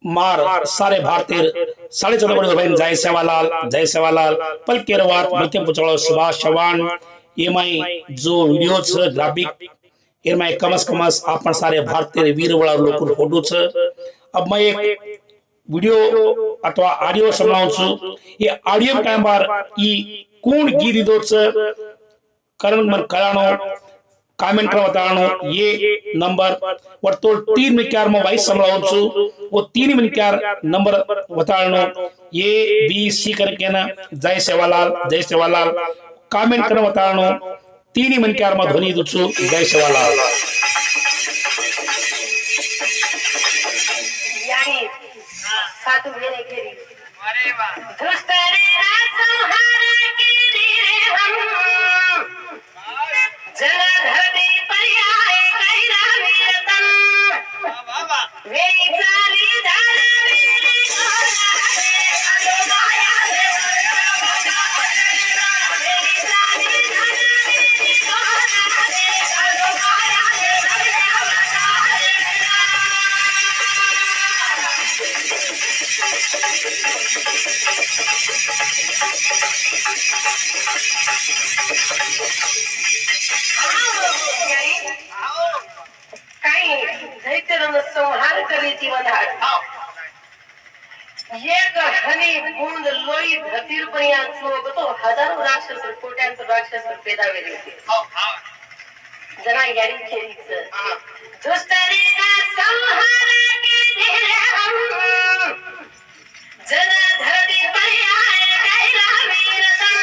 मार सारे भारतीय 14.5 करोड़ भाई जय सेवालाल पल केरवात मध्यम पुचड़ो सुभाष चौहान एमाई जो वीडियो छ ग्राफिक एमाई कमस आपण सारे भारतीय वीर वाला लोग फोटो छ। अब मैं एक वीडियो अथवा ऑडियो संभळावूं छु। ये ऑडियो काय बार ई कोण गी दीदो छ करण मन कळाणो कमेंट करा बताणो ये नंबर वर्तोल 3 मिनक्यार में वाइस संभळावूं छु। वो 3 मिनक्यार नंबर बताणो ए बी सी करके ना जय सेवालाल कमेंट करा बताणो 3 मिनक्यार में ध्वनि दूछु जय सेवालाल। यानी सातु मेरे घेरी अरे वाह दुष्टरे संहार के रे हम जलधरती पर्याय कैरा वीरतन वाह वाह मेरी चाली धारा मेरे अलोमाया मेरी चाली धारा काही दैत्यरन संहार करीती वधाड एक हनी बूंद लोई धरतीर पर्या चोगतो हजारो राक्षस कोट्यांत राक्षस पेदा वेले जना यारी खेळीच दुष्टरेगा संहार के धीरे हम जना धरती पर्याय कैला वीरतन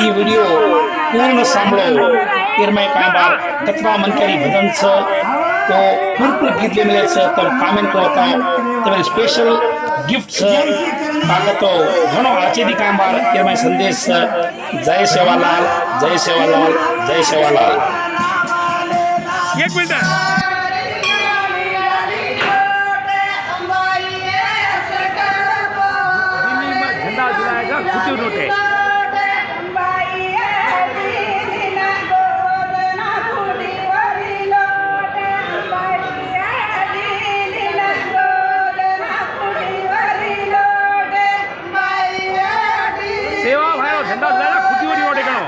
ये वीडियो पूर्ण सांभळो इरमाय काय बार कतरा मनकरी भजन छ तो पूर्ण गीत ले मिले छ तो कमेंट को बताओ तो स्पेशल गिफ्ट छ ताकतो घणो आचेदी काय बार इरमाय संदेश जय सेवालाल जय सेवालाल जय सेवालाल। एक मिनट झंडा जलाएगा खुशी नोटे झंडा जलाएगा खुशी हो रही ओटे कनो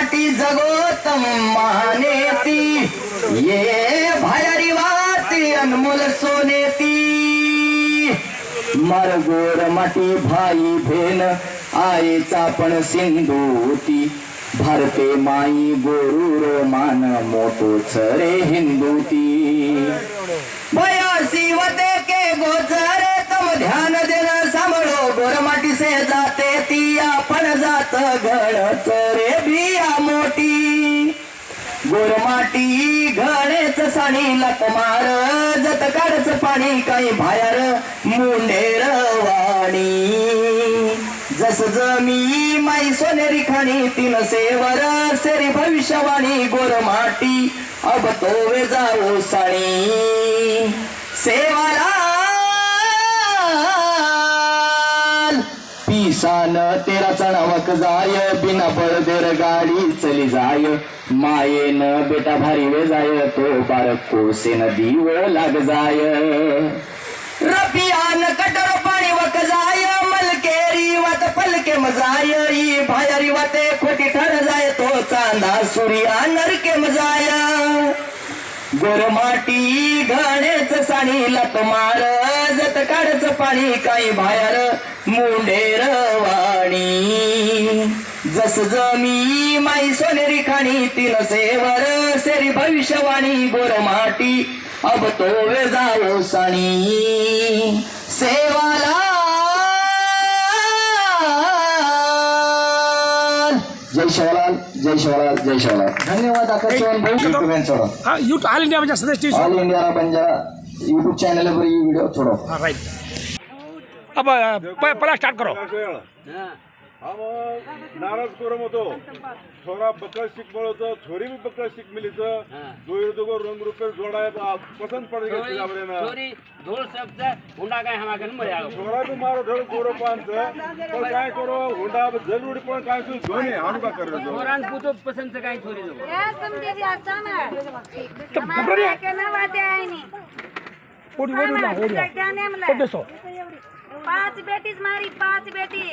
गोरमाटी जगोतम महानेती ये भायारी वाती अनमोल सोनेती मर गोरमाटी भाई भेन आईचा पण सिंधूती भारते माई गोरू मान मोठोच रे हिंदूती भयासी वते के गोचरे तम ध्यान देन सांभळो गोरमाटी से जाते ती आपण जात घडच रे भिया मोठी गोरमाटी घडेच साणी लत मार जत काढच पाणी काही बाहेर मुंडेर वाणी जस जमी माई सोनेरी खाणी तीन सेवर सेरी भविष्यवाणी गोरमाटी अब तो वे जाओ साणी सेवाला पिसान तेरा चणावक जाय बिना बळदेर गाडी चली जाय मायेन बेटा भारी वे जाय तो बारक कोसेन दीव लाग जाय रपियान कटर पाणी वक जाय मलकेरी वत पलके मजाय ई भायरी वते खोटी ठर जाय तो चांदा सूर्या नरके मजाय गोरमाटी घडेच साणी लत मार जत काढच पाणी काही बाहेर मुंडेर वाणी जस जमी माई सोनेरी खाणी तीन सेवर सेरी भविष्यवाणी गोरमाटी अब तो वे जाओ साणी सेवाला जय शिवलाल जय शिवलाल जय शिवलाल धन्यवाद आकाशवाणी भाई यूट्यूब छोड़ो हाँ यूट्यूब ऑल इंडिया में सदस्य TV All India Banjara YouTube channel पर ये वीडियो छोड़ो हाँ राइट अब पहला स्टार्ट करो हम नाराज करून होतो छोरा बकळ शिक बोलतो छोरी भी बकळ शिक मिली दोघो रंग रुपये जोड़ा पसंद पड़ गई छोरी धोल सब हुंडा काय हमारे घर में आगो छोरा भी मारो धड़ कोरो पांच पर काय करो हुंडा जरूरी पण काय तू धोनी हम का कर रहे छोरान पुतो पसंद से काय छोरी दो या समझे जी आता ना तो हमारे के ना बातें आई नहीं ओडी ओडी ना ओडी क्या नाम ला ओडी सो 5 बेटीच मारी 5 बेटी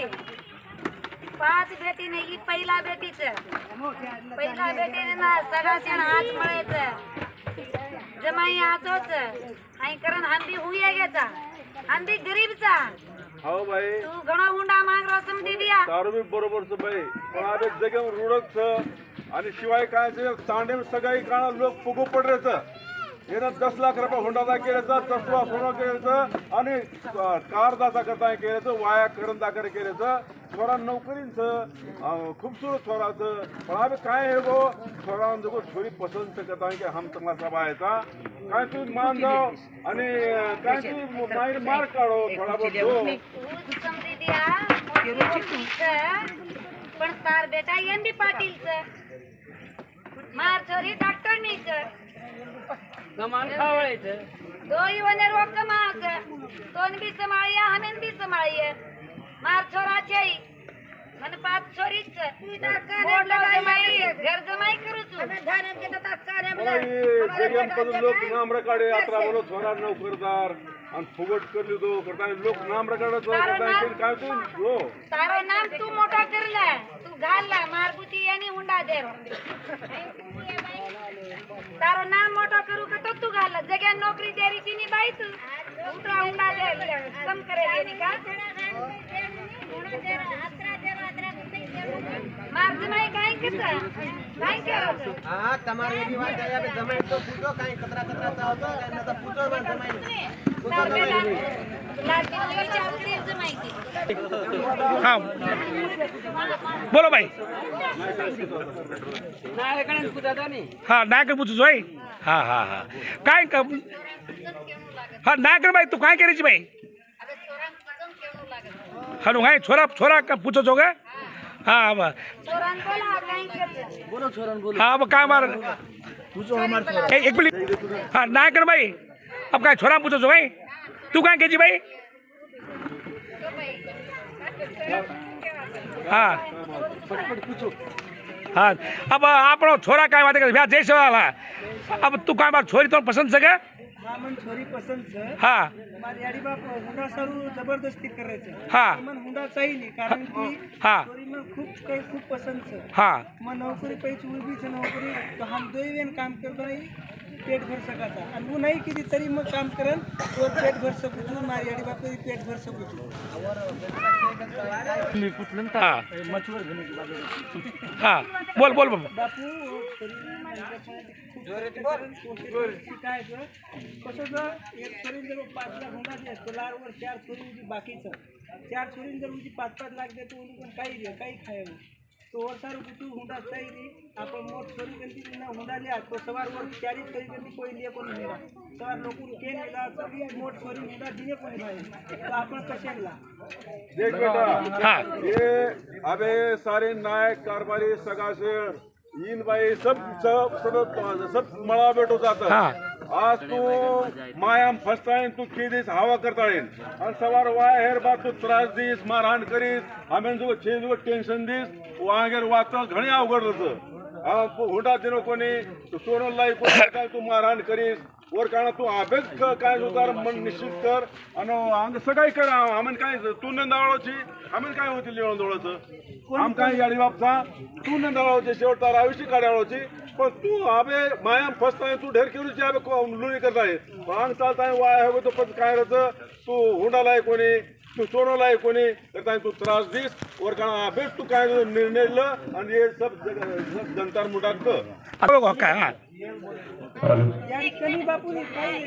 5 बेटी ने ही पहिला बेटीच पहिला बेटीने ना सगळा सण हाच मळायचं जमाई हाचोच आई करण हंदी हुई गेचा हंदी गरीबचा हो भाई तू घणो हुंडा मांग रो समझी दिया तारू भी बरोबर से भाई पण आबे जगे रुडक आणि शिवाय काय तांडे सगळी काळ लोक फुगू पडरेच येणं 10 लाख रुपये हुंडा केल्याचं तसवा सोनं केल्याचं आणि कार दाता करता केल्याचं वाया करण दाखल केल्याचं थोडा नोकरींचं खूबसूरत छोराचं पण आम्ही काय हे गो छोरा देखो छोरी पसंत करता की हम तुम्हाला सभायचा काय तू मान जाओ आणि काय तू मार मार काढो थोडा बहुत तू समझी दिया पण तार बेटा एनबी पाटीलच मार छोरी डॉक्टर नीच कमान खावायचं दोई वने रोक कमाच दोन भी संभाळिया हमें भी संभाळिए मार छोरा छई मन 5 छोरीच बोर्ड लगाई घर जमाई करू तू धारन के तात कार्य लोक नाम रकाडे यात्रा बोलो छोरा नोकरदार आणि फुगट करली दो करता लोक नाम रकाडाचं काय तू हो तारो नाम तू मोठा करला तू घालला मारबुती आणि हुंडा दे तारो नाम मोठा करू का तो तू घालला जग्या नोकरी देरीची नी बाई तू उतरा हुंडा दे कम करे देनी का मार जमाई काय करता काय करायचं હા તમારે એવી વાત આવી આપણે જમાઈ તો પૂછો કાઈ કતરા કતરા આવતો કાઈ નતો પૂછો માં જમાઈ પૂછો જમાઈ लाडकी विचारते जमाई की हाँ बोलो भाई ના એકણ પૂછતા નહીં हाँ नायकर पूछू भाई हाँ हाँ हाँ काय हाँ नायकर भाई तू काय करायची भाई अबे छोरान पसंद केवढं लागत हाँ भाई छोरा छोरा का पूछो जो हाँ अब छोरान बोला काय करते બોલો છોરાને બોલો हाँ अब काय मार પૂછો અમાર છોરા एक मिनट हाँ नायकर भाई अब काय छोरा पूछो जो भाई तू काय केजी भाई हाँ हाँ अब આપણો છોરા કાંઈ વાત કરે ભ્યા જય સવાલ હા अब तू કાંઈ માર છોરી તો પસંદ છે કે હા મને છોરી પસંદ છે હા याडी बाप हुंडा सारू जबरदस्ती करायचं हा मग हुंडा चाहिए कारण की हा चोरी में खूप पसंद से हा मग नोकरी पैसे उभी से नोकरी तो हम दो ही काम करतो नाही पेट भर सकाचा आणि वो नाही किती तरी मग काम करन तो पेट भर सकू मारी याडी बाप पेट भर सकू हा हा बोल बोल बाबा बापू शिकायचं कसं जर एक चोरीन जर 5 लाख हुंडा दे तो लारवर 4 चोरी बाकीचं 4 चोरीन जर 5-5 लाख दे तो पण काही दे काही खाय तो सारू कुछ हुंडा चाहिए आपण मोट चोरी करती ना हुंडा लिया तो सवार वर 4 चोरी करती कोई लिए कोई हुंडा सवार लोग के मिला सभी मोट चोरी हुंडा दिए कोई नहीं तो आपण कशाला देख बेटा हा ये अबे सारे नायक कारभारी सगाशेर इन भाई सब मला भेटो जातं हा आज तू मायाम फसतायन तू खेदीस हवा करतायन आणि सवार वाहेर बा तू त्रास दीस मारहाण करीस आम्ही जो छेद टेन्शन दीस वांगेर वाचता घणी अवघड होतं हुंडा दिनो कोणी सोनं लाई काय तू मारहाण करीस वर कारण तू अभ्यास काय सुधार मन निश्चित कर आणि अंग सगळी कर आम्ही काय तू नंदावळची आम्ही काय होती लिवण दोळाचं आम काय गाडी बापचा तू नंदावळची शेवट तार आयुष्य काढावळची पण तू आबे माया फसताय तू ढेर केरूची आबे लुणी करताय अंग चालताय वाय हवं तो पण काय राहतं तू हुंडालाय कोणी तू सोनलाय कोणी करताय तू त्रास दीस वर कारण अभ्यास तू काय निर्णय ल आणि हे सब जनतार मुठात बघा काय हा याडी कमी बापूने काही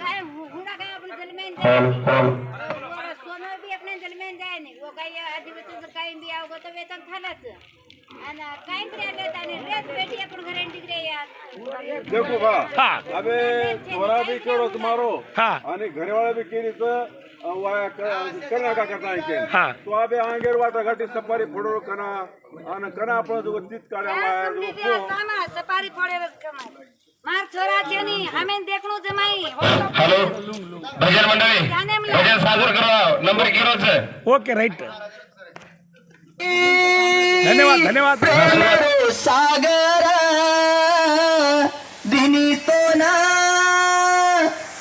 काय हुंडा काय आपण जलमेन सोनं बी आपण जलमेन जाय नाही वो काही अधिवेशन काही बी आवगो तर वेतन खालाच आणि काय करे आणि रेत पेटी आपण गॅरंटी करे यार देखो बा हा अबे थोड़ा भी करो तुम्हारो हा आणि घरवाला भी केली तर वाया करना का करता है हा तो अबे आंगेर वाटा घाटी सफारी फोडो कना आणि कना आपण जो तीत काढा वाया सामा सफारी फोडेवस कमाय मार छोरा છે ની અમે देखणो जमाई हॅलो भजन मंडळी भजन सादर करा नंबर किरो છે ओके राईट धन्यवाद धन्यवाद सागर दिनी तो ना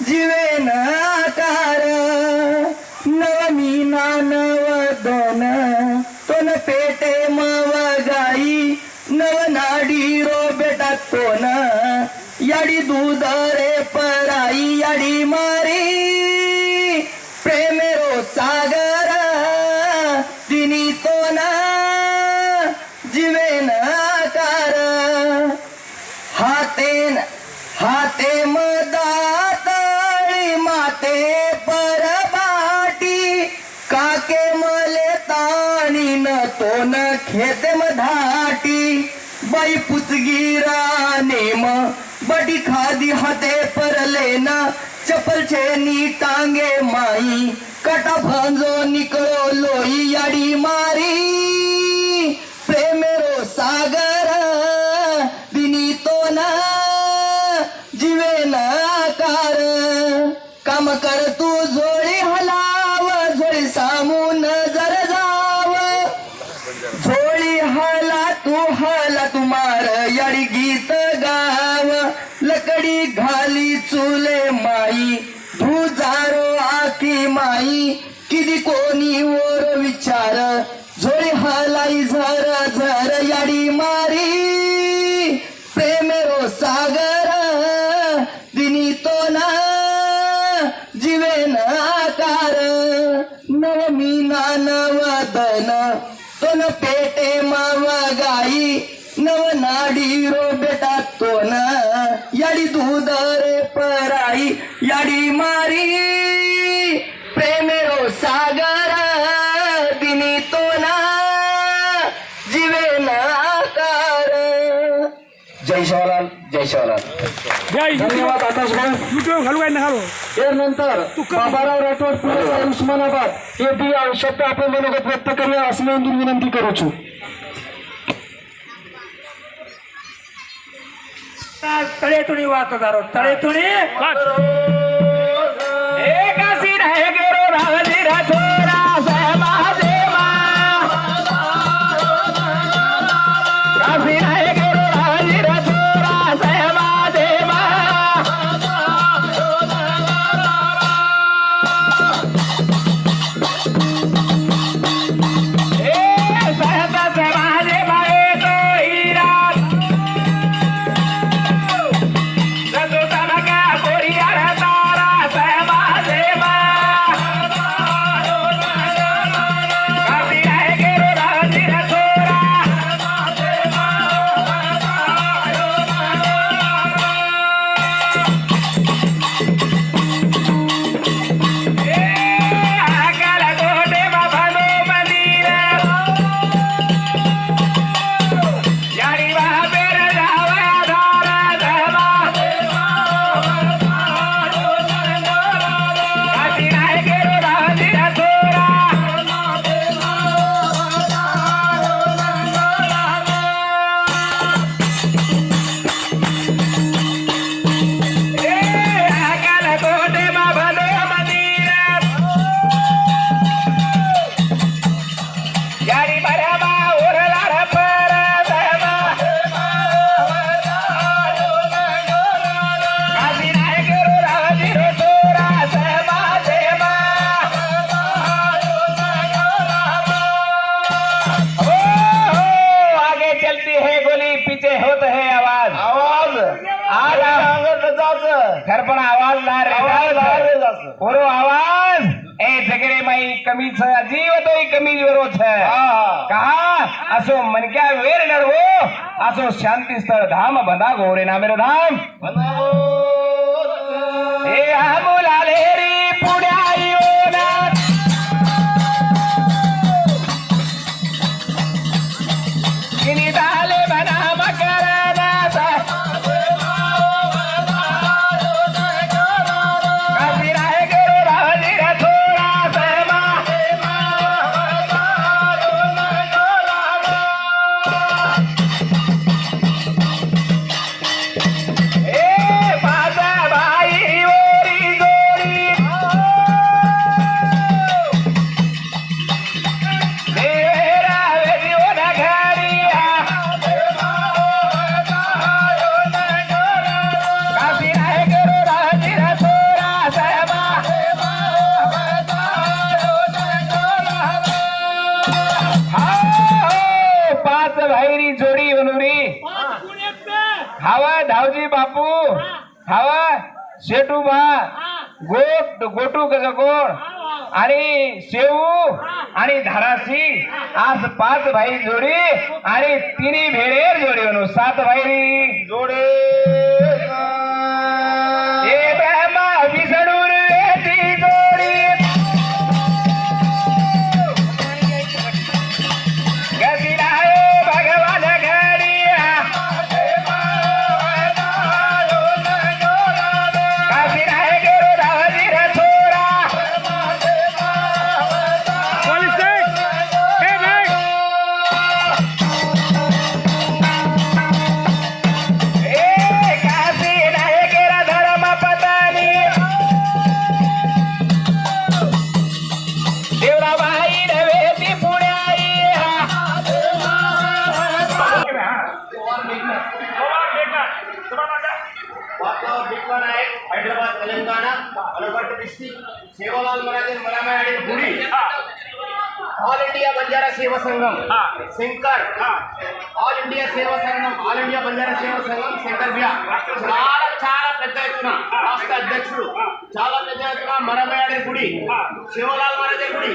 जीवे नाकार नवमीना नवदन तोन पेटे मवगाई नवनाडी रो बेटा तोन याडी दूध रे पराई याडी मारी प्रेमेरो सागर दिनी तो ना जीवे नाकार हाते मदातळी माते परबाटी काके मले ताणी न तो न खेते मधाटी बाई पुचगिरा नेम बडी खादी हाते परले ना चपल छेनी टांगे माई कटा भांजो निकलो लोई याडी मारी प्रेमेरो सागर दिनी तो ना जीवे नाकार काम कर तू झोळी हलाव झोळी सामू नजर जाव झोळी हला तू मार याडी गीत गाव लकडी घाली चुले माई धुजारो आखी माई किती कोणी वर विचार झोळी हलाई झर झर याडी मारी प्रेमेरो सागर दिनी तो ना जीवे नाकार नवमीना नवदन तोन पेटे मावगाई नवनाडी रो बेटा तोन याडी दूध रे पराई याडी मारी प्रेमेरो सागर दिनी तो ना जीवे नाकार जय शिवलाल जय शिवलाल धन्यवाद आकाश भाऊ युट्यूब घालू काय घालू यानंतर बाबाराव राठोड पुणे उस्मानाबाद हे बी शब्द आपण मनोगत व्यक्त करूया असं मी विनंती करू छु तळेतुणी वाहतदारो तळेतुणी काशी खरपण आवाज ला रे ओरो आवाज ए जगरे माई कमी छ जीव तोई कमी वरो छ कहा असो मन क्या वेर नरवो असो शांति स्थळ धाम बंधा गोरे ना मेरो धाम ए आमुलाले रे पुड्यायो ना किनी डाले बना मकरना सा हवा धावजी बापू हवा शेटूबा गोटू कोण आणि शेऊ आणि धारासी आज 5 भाई जोडी आणि 3 भेडेर जोडी म्हणून 7 भाई जोडे ए ब्रह्मा विष्णू ती जोडी हैदराबाद तेलंगाना अलगट डिस्ट्रिक्ट सेवालाल महाराज मरामायाडी गुड़ी All India Banjara Seva Sangham Shankar all India सेवा संघम ऑल इंडिया बंजारा सेवा संघम शंकर बिया చాలా పెద్ద ఎత్తున రాష్ట్ర అధ్యక్షుడు చాలా పెద్ద ఎత్తున మరమయాడి గుడి శివలాల్ महाराज గుడి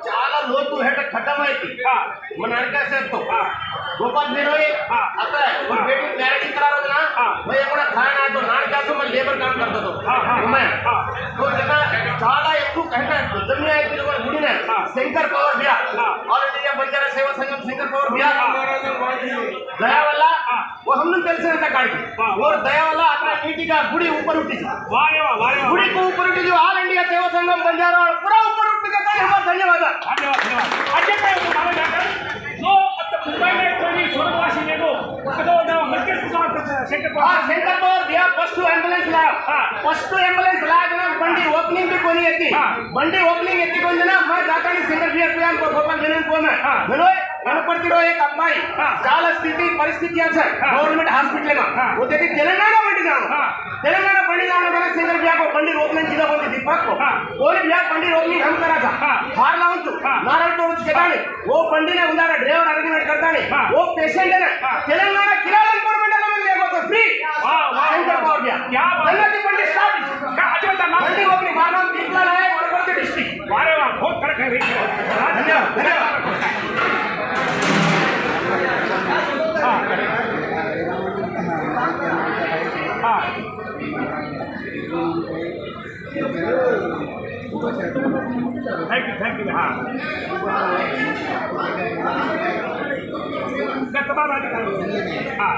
చాలా లోతు हेट खत्म आयती मन अडकासे तो गोपाल बिरोई आता और बेटी क्लैरिटी करा रहा ना भाई अपना खाना तो नाटकासो में लेबर काम करता तो मैं तो जगह చాలా ఎక్కువ कहता जमीन है कि गुड़ी ने शंकर पवर बिया all India Banjara Seva Sangham Shankar power बिया दया वाला वो हमने తెలిసినంత కాడికి और दया वाला अपना नीति का गुड़ी ऊपर उठी गुड़ी को ऊपर उठी जो ऑल इंडिया सेवा संघम बंजारा पूरा ऊपर उठ के कहते हैं धन्यवाद जो मुंबई में कोई स्वर्गवासी देखो तो मर्केट शंकर पवर बिया फर्स्ट एंबुलेंस लाया फर्स्ट एंबुलेंस लाया ना बंडी ओपनिंग भी कोनी एती बंडी ओपनिंग एती कोन ना मैं जाता नहीं सिंगर बिया प्लान को गोपाल जनन को मैं हेलो गणपतिरो एक अब्बाई చాలా స్థితి పరిస్థితి আছে गवर्नमेंट हॉस्पिटल में वो देखी तेलंगाना बंडी जाओ ना सिंगर बिया को बंडी ओपनिंग जिला बोलती दीपक को कोई बिया बंडी ओपनिंग हम करा था हार लाऊं नारळ तोड़ के दाने वो बंडी ने उंदारा ड्राइवर अरेंजमेंट करता नहीं वो पेशेंट है ना तेलंगाना किरालनपुर मंडल में लेगो तो फ्री शंकर पवर बिया क्या बात बंडी स्टार्ट क्या अजय नाम बंडी ओपनिंग मानव दीपला है वरपति डिस्ट्रिक्ट वारे वाह बहुत कड़क है धन्यवाद थैंक यू हाँ तुम्हारा हाँ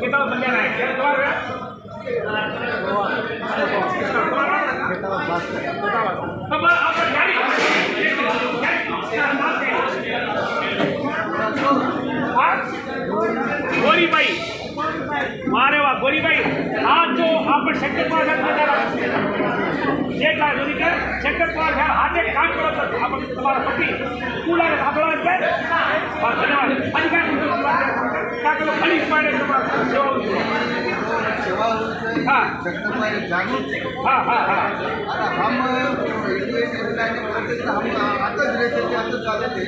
कितना बंजारा है क्या तुम्हारा गोरी भाई मारे वाह गोरी भाई आज जो आप शंकर शंकर पवार हाथ एक काम करो आपण तुम्हारा पती तुला हातोळा धन्यवाद आणि काय केलं खाली पाडे सेवा हाँ जागरूक हाँ हाँ हाँ हम हम आता चालते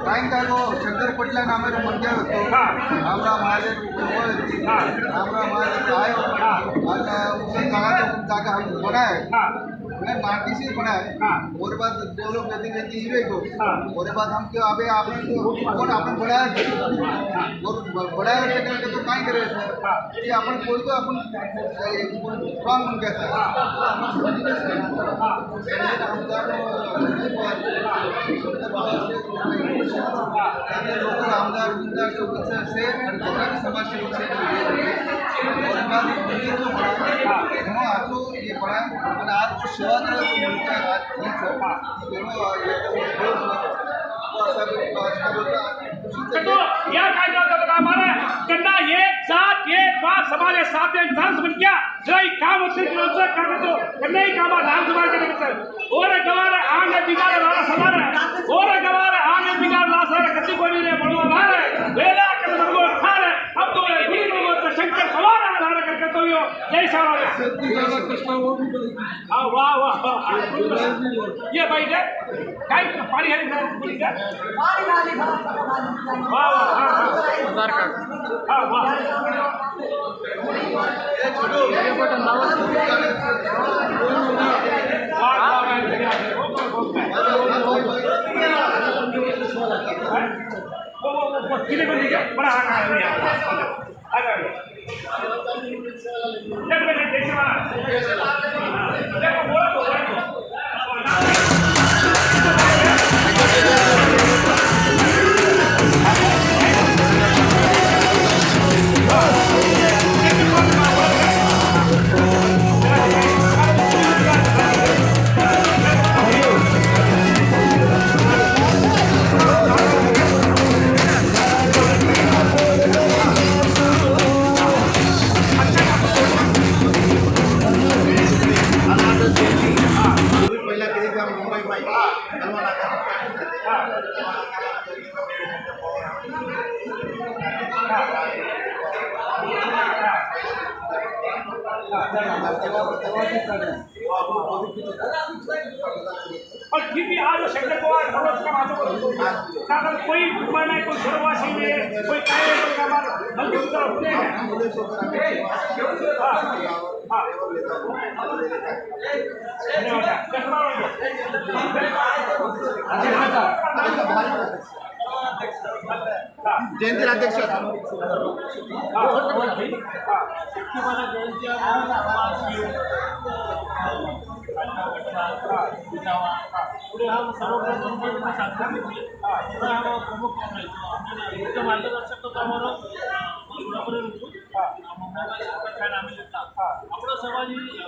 टाइम का वो शंकर पटला नामे मंदिर होतो आमरा महादेव होती आमरा महादेव आयो और उसे जागा हम बनाए मैंने माटी से बनाए और बाद डेवलप करते करते ही को और बाद हम क्यों अबे आपने तो कौन आपने बनाया और बनाया चक्कर के तो काई करे कि अपन कोई तो अपन स्ट्रांग बन गया था लोकल आमदार उमदार से समाज से और बाद मंदिर जो बना है आजो ये बड़ा और आज वो सेवा जो मिलता है आज तो या काय होतं आम्हाला त्यांना एक साथ एक बात समाज साथ एक धर्म समझ गया जय काम होते किलोचं करतो तो त्यांनाही कामा नाम समाज के करतो और गवार आंग बिगाड़ वाला समाज है और गवार आंग बिगाड़ ला सारा कति कोणी ने बळवा मार वेला कर मगो खार अब तो गुरु मगो तो शंकर सवार आधार करके तो यो जय हाँ वाह वाह ये भाई ने काय पानी है ना वाह वाह आधार कार्ड हाँ वाह कितने बंदे क्या बड़ा और फिर भी आज शंकर पवार भरोस का माता अगर कोई घुमा नहीं कोई सुरवासी में कोई काय का मार बल्कि उत्तर अपने जयंती अध्यक्ष मार्गदर्शक આપણો સમાજ या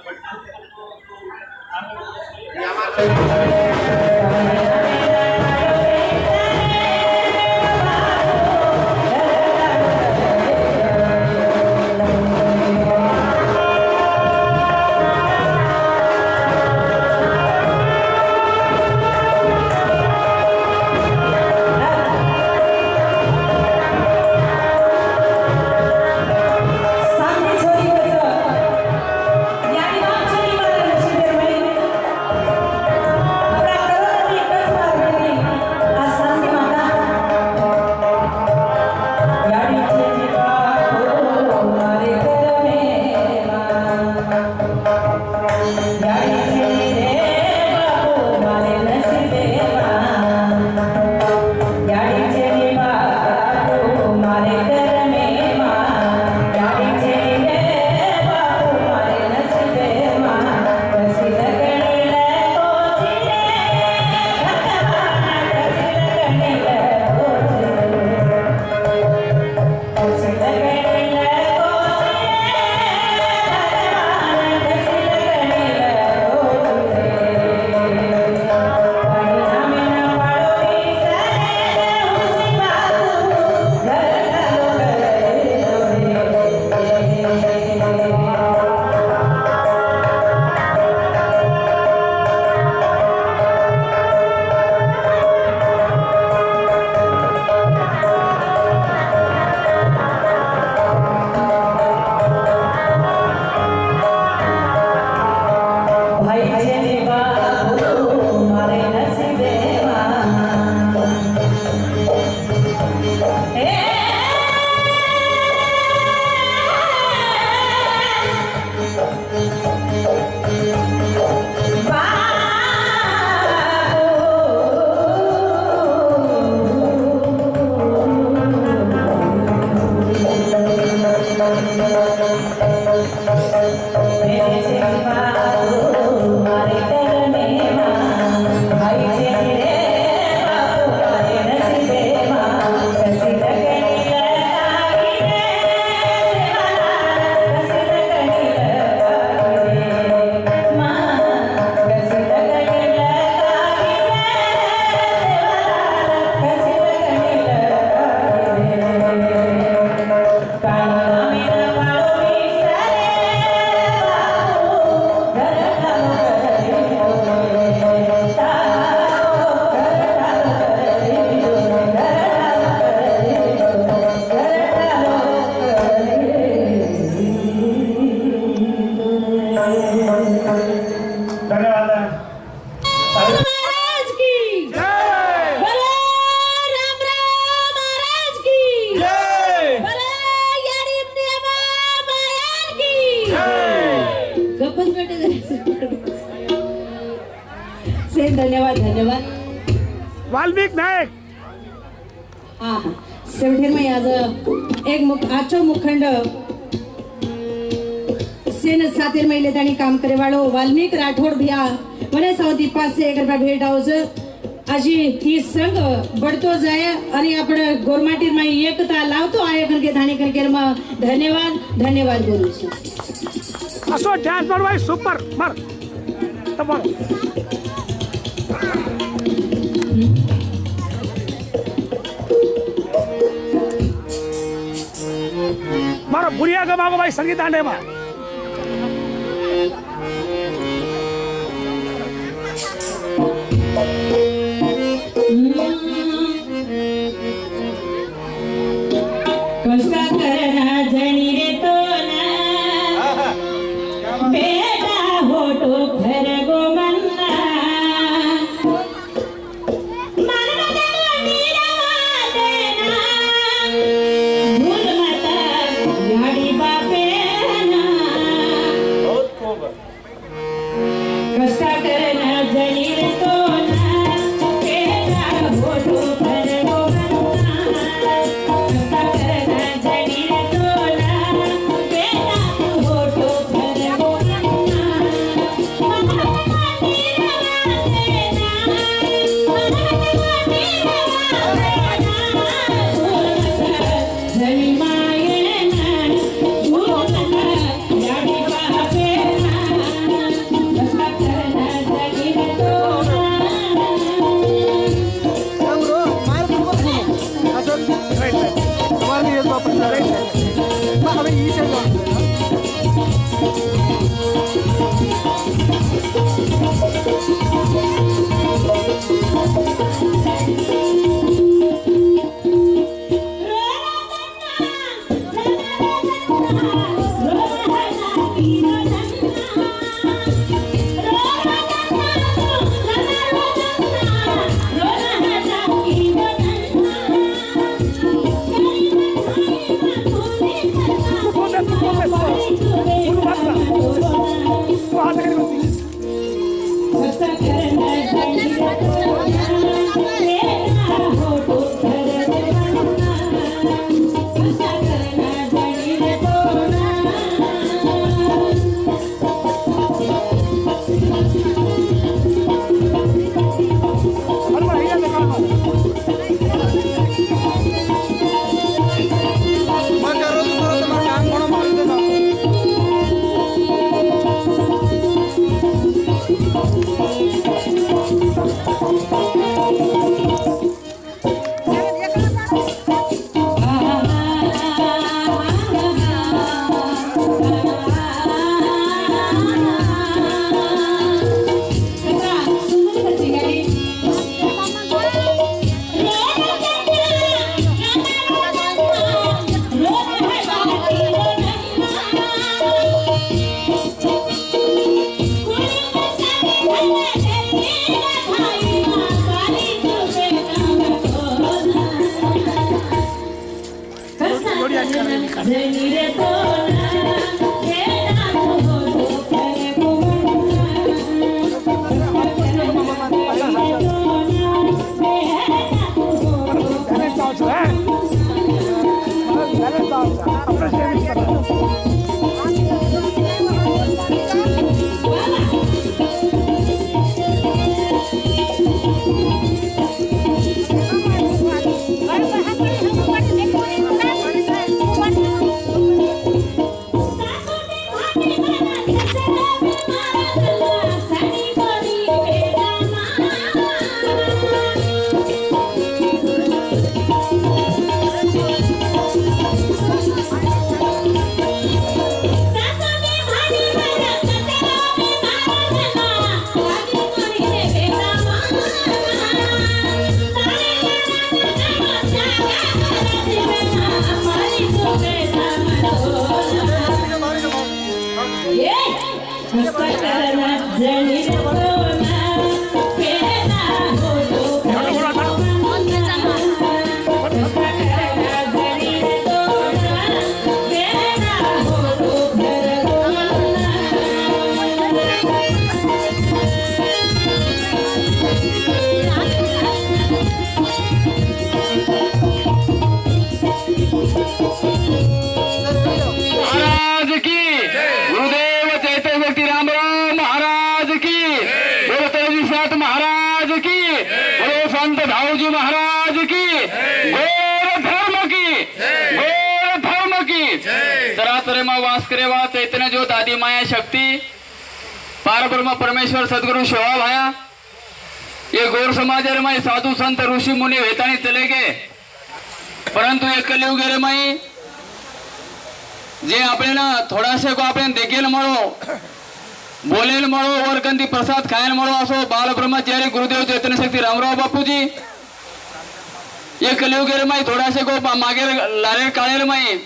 असेल. धन्यवाद धन्यवाद. वाल्मिक नायक हा शेवटी मी आज आजचो मुखंड सेन सातेर महिले ताणी काम करे वाळो वाल्मिक राठोड भैया મને સૌથી પાસે એક રૂપિયા ભેટ આવશે. હજી ઈ સંઘ બઢતો જાય અને આપણે ગોરમાટીમાં એકતા લાવતો આયે કરકે ધાણી કરકેરમાં ધન્યવાદ ધન્યવાદ બોલું છું. असो डान्स बनवाय सुपर मार તમારો મારો ભુરિયા ગમાગો ભાઈ સંગીત દાંડેમાં कसा करना जणी रे तो ना बेटा होतो खर गो मन्ना मनना नीरा देना भूल मता याडी बापे ना बहुत खूब कसा करना जणी रे तो ना बेटा होतो खर गो गोर धर्म की गोर धर्म की सरासरे में वास करे वाला चैतन्य ज्योत आदि माया शक्ति पार ब्रह्म परमेश्वर सदगुरु शिवा भाया ये गौर समाज में साधु संत ऋषि मुनि वेतानी चले गए परंतु ये कलयुग में जे आपल्याला थोडासे को आपण देखेल मळो बोलेल मळो और कंदी प्रसाद खायल मळो असो बाल ब्रह्मचारी गुरुदेव चैतन्य शक्ती रामराव बापूजी ये कलयुग में थोडासे को मागे लारेल काळेल में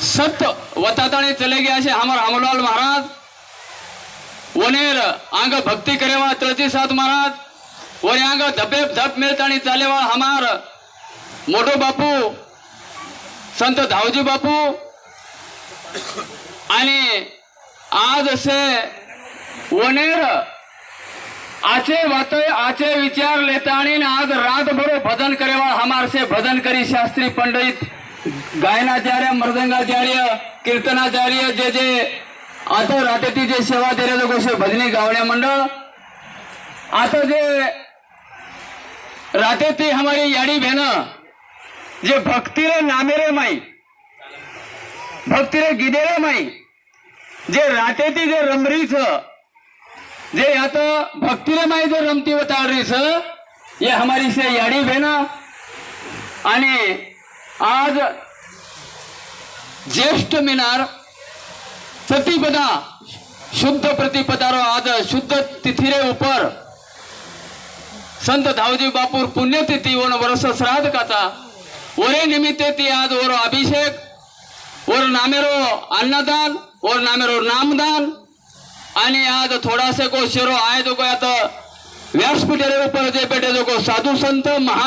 सत वताताने चले गए ऐसे हमार हमलाल महाराज वनेर आंग भक्ति करेवा तुलसी साथ महाराज और आंग धपे धप मिलतानी चालेवा हमार मोटो बापू संत धावजी बापू आणि आज से वनेर आचे बातें आचे विचार लेतानी आज रात भरो भजन करेवा हमार से भजन करी शास्त्री पंडित गायनाचार्य मृदंगाचार्य कीर्तनाचार्य जे जे आता रातेती जे सेवा दे रहे गोष्ट भजनी गावण्या मंडळ आता जे रातेती हमारी याडी बहन जे भक्तिरे नामेरे माई भक्तिरे गिदेरे माई जे रातेती जे रमरीच जे आता भक्तिरे माई जे रमती वताळरीस ये हमारी से याडी बहन आणि आज ज्येष्ठ मिनार प्रतिपदा शुद्ध प्रतिपदारो आज शुद्ध तिथिरे ऊपर संत धावजी बापूर पुण्यतिथि वन वर्ष श्राद्ध काचा ओरे निमित्ते ती आज ओरो अभिषेक और नामेरो अन्नदान और नामेरो नामदान आणि आज थोडासे को शिरो आए जो को आता व्यासपीठे ऊपर जे पेटे जो को साधु संत महान